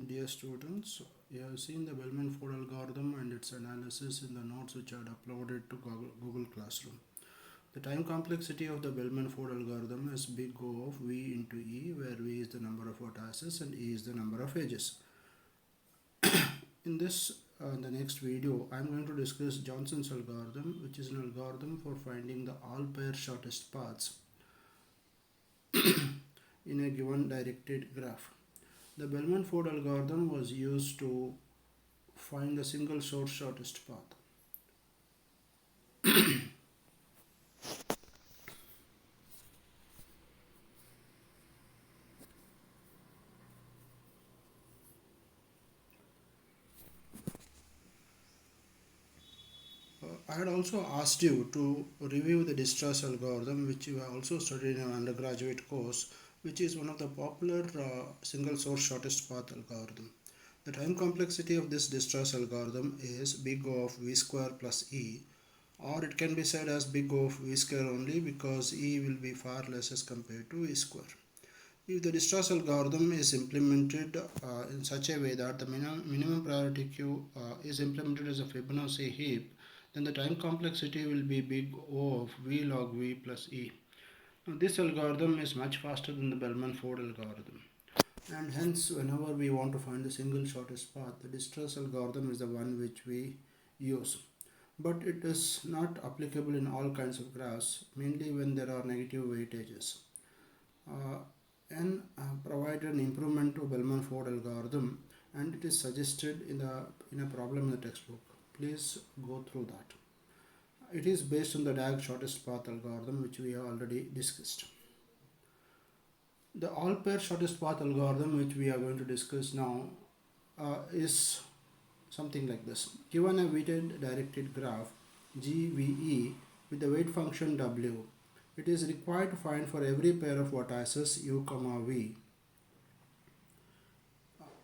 Dear students, you have seen the Bellman-Ford algorithm and its analysis in the notes which I had uploaded to Google Classroom. The time complexity of the Bellman-Ford algorithm is big O of V into E, where V is the number of vertices and E is the number of edges. In the next video, I am going to discuss Johnson's algorithm, which is an algorithm for finding the all pair shortest paths in a given directed graph. The Bellman-Ford algorithm was used to find the single source shortest path. I had also asked you to review the distress algorithm, which you have also studied in an undergraduate course, which is one of the popular single source shortest path algorithm. The time complexity of this distress algorithm is big O of V square plus E, or it can be said as big O of V square only because E will be far less as compared to V square. If the distress algorithm is implemented in such a way that the minimum priority queue is implemented as a Fibonacci heap, then the time complexity will be big O of V log V plus E. Now, this algorithm is much faster than the Bellman-Ford algorithm, and hence whenever we want to find the single shortest path, the distress algorithm is the one which we use. But it is not applicable in all kinds of graphs, mainly when there are negative weightages. N provided an improvement to Bellman-Ford algorithm, and it is suggested in a problem in the textbook. Please go through that. It is based on the DAG shortest path algorithm, which we have already discussed. The all pair shortest path algorithm, which we are going to discuss now, is something like this. Given a weighted directed graph GVE with the weight function W, it is required to find for every pair of vertices u, v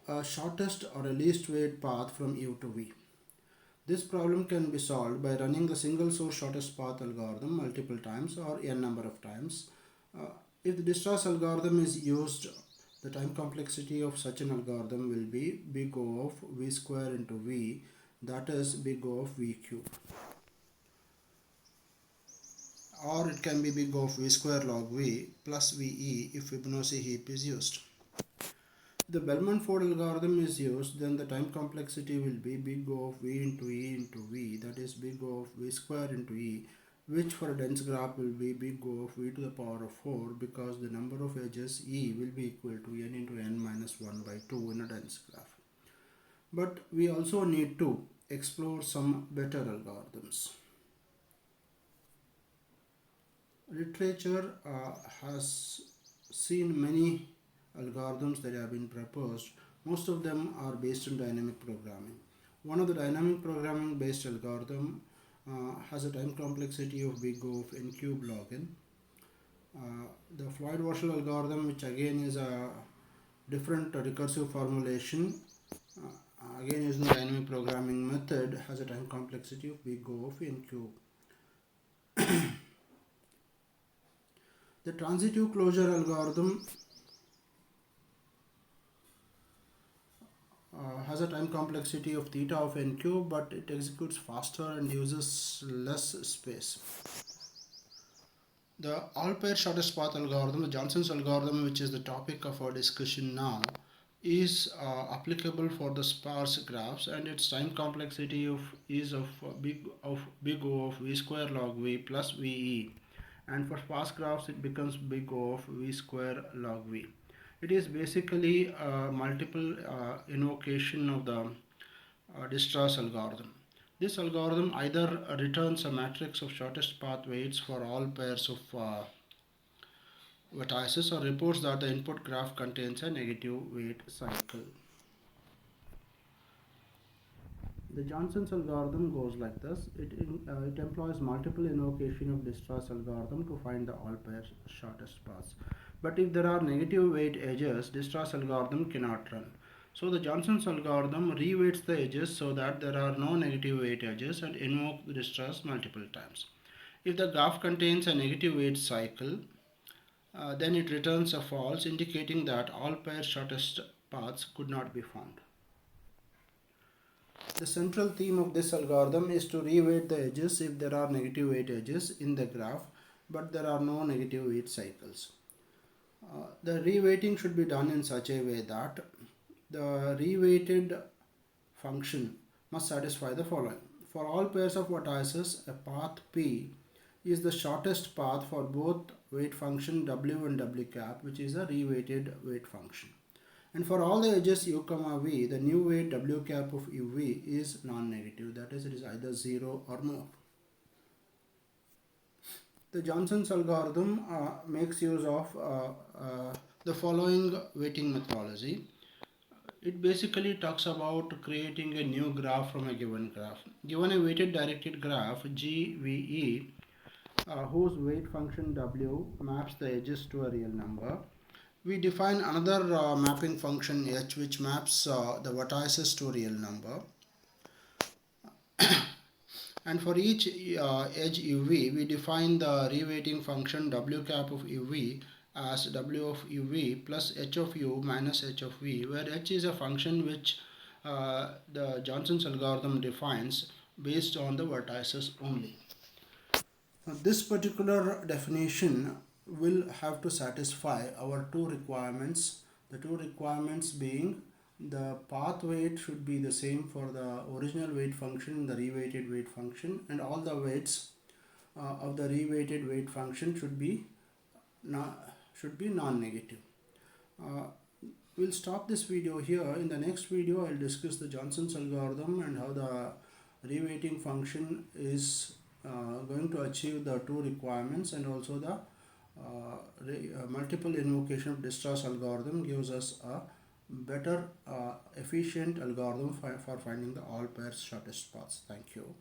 a shortest or a least weight path from u to v. This problem can be solved by running the single source shortest path algorithm multiple times or n number of times. If the distress algorithm is used, the time complexity of such an algorithm will be big O of v square into v, that is big O of v cube. Or it can be big O of v square log v plus ve if Fibonacci heap is used. If the Bellman-Ford algorithm is used, then the time complexity will be big O of v into e into v, that is big O of v square into e, which for a dense graph will be big O of v to the power of 4, because the number of edges e will be equal to n into n minus 1 by 2 in a dense graph. But we also need to explore some better algorithms. Literature has seen many algorithms that have been proposed. Most of them are based on dynamic programming. One of the dynamic programming based algorithm has a time complexity of big O of n cube log n. The Floyd-Warshall algorithm, which again is a different recursive formulation, again using the dynamic programming method, has a time complexity of big O of n cube. The transitive closure algorithm has a time complexity of theta of n cube, but it executes faster and uses less space. The all pair shortest path algorithm, the Johnson's algorithm, which is the topic of our discussion now, is applicable for the sparse graphs, and its time complexity is of big O of v square log v plus ve, and for sparse graphs it becomes big O of v square log v. It is basically a multiple invocation of the distress algorithm. This algorithm either returns a matrix of shortest path weights for all pairs of vertices, or reports that the input graph contains a negative weight cycle. The Johnson's algorithm goes like this. It employs multiple invocation of distress algorithm to find the all pair shortest paths. But if there are negative weight edges, distress algorithm cannot run. So the Johnson's algorithm reweights the edges so that there are no negative weight edges and invoke the distress multiple times. If the graph contains a negative weight cycle, then it returns a false, indicating that all pair shortest paths could not be found. The central theme of this algorithm is to reweight the edges if there are negative weight edges in the graph, but there are no negative weight cycles. The reweighting should be done in such a way that the reweighted function must satisfy the following. For all pairs of vertices, a path P is the shortest path for both weight function W and W cap, which is a reweighted weight function. And for all the edges u comma v, the new weight W cap of uv is non-negative, that is, it is either 0 or more. The Johnson's algorithm makes use of the following weighting methodology. It basically talks about creating a new graph from a given graph. Given a weighted directed graph GVE, whose weight function W maps the edges to a real number, we define another mapping function H which maps the vertices to a real number. And for each edge uv, we define the reweighting function W cap of uv as W of uv plus H of u minus H of v, where H is a function which the Johnson's algorithm defines based on the vertices only. Now, this particular definition will have to satisfy our two requirements. The two requirements being the path weight should be the same for the original weight function, the reweighted weight function, and all the weights of the reweighted weight function should be non-negative. We'll stop this video here. In the next video, I'll discuss the Johnson's algorithm and how the reweighting function is going to achieve the two requirements, and also the multiple invocation of Dijkstra's algorithm gives us a better efficient algorithm for finding the all pairs shortest paths. Thank you.